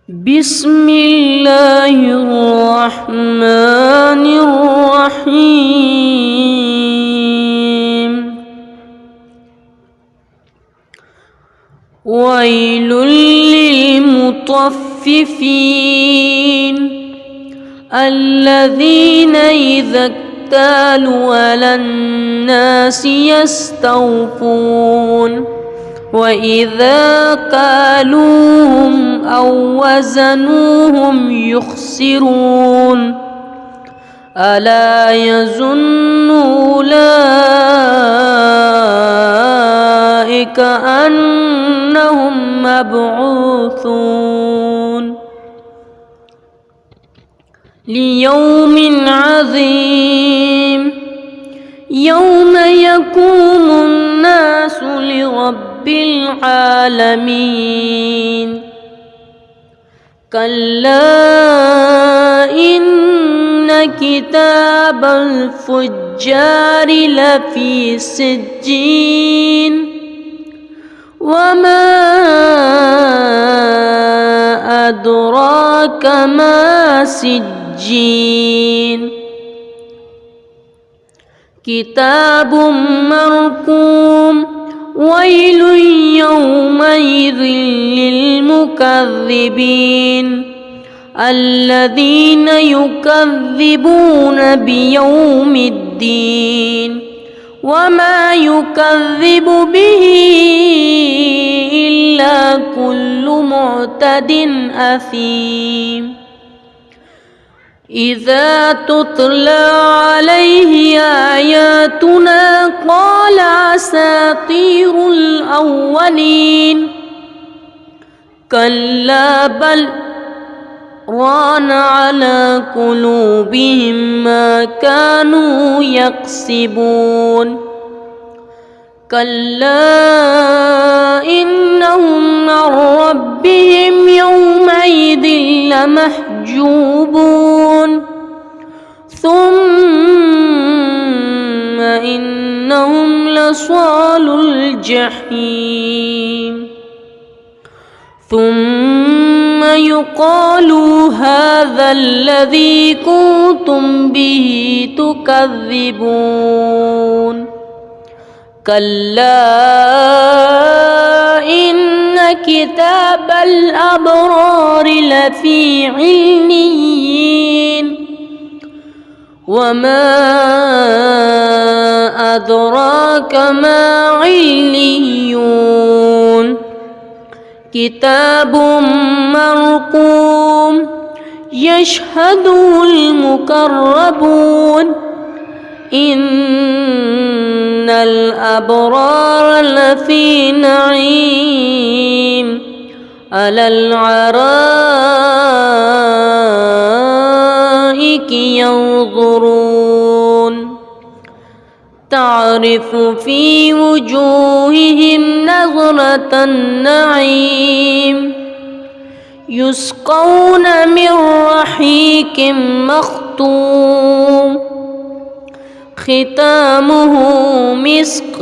بسم الله الرحمن الرحيم. ويل للمطففين الذين إذا اكتالوا على الناس يستوفون وإذا كالوهم أو وزنوهم يخسرون. ألا يظن أولئك أنهم مبعوثون ليوم عظيم يوم يقوم الناس لرب العالمين. كلا إن كتاب الفجار لفي سجين وما أدراك ما سجين. كتاب مرقوم ويل يومئذ للمكذبين الذين يكذبون بيوم الدين وما يكذب به إلا كل معتد أثيم. إذا تتلى عليه آياتنا قال أساطير الأولين. كلا بل ران على قلوبهم ما كانوا يكسبون. كلا إنهم عن ربهم يومئذ لمحجوبون ثم إنهم لصالو الجحيم. ثم يقال هذا الذي كنتم به تكذبون. كلا إن كتاب الأبرار لفي عليين وما أدراك ما عليون. كتاب مرقوم يشهده المقربون إن الأبرار لفي نعيم على الأرائك ينظرون تعرف في وجوههم نظرة النعيم يسقون من رحيق مختوم ختامه مسك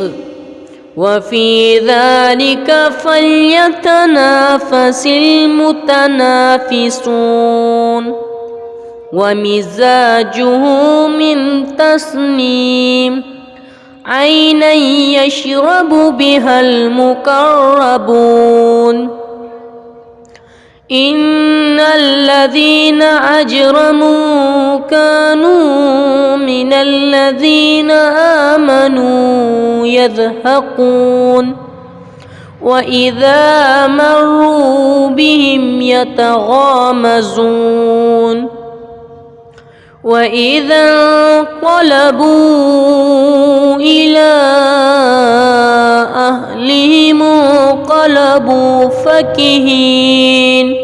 وفي ذلك فليتنافس المتنافسون. ومزاجه من تسنيم عينا يشرب بها المقربون. إن الذين أجرموا كانوا من الذين آمنوا يضحكون وإذا مروا بهم يتغامزون. وإذا انقلبوا إلى أهلهم انقلبوا فكهين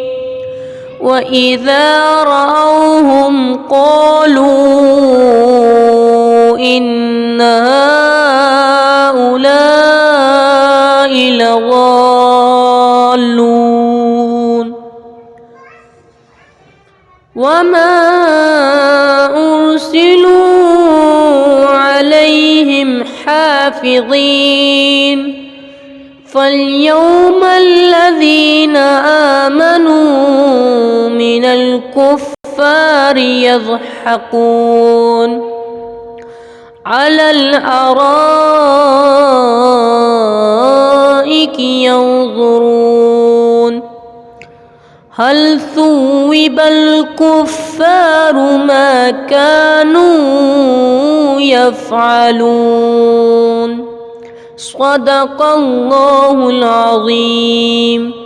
وإذا رأوهم قالوا إن هؤلاء لضالون. وما أرسلوا عليهم حافظين فاليوم الذين آمنوا الكفار يضحكون على الأرائك ينظرون هل ثوب الكفار ما كانوا يفعلون صدق الله العظيم.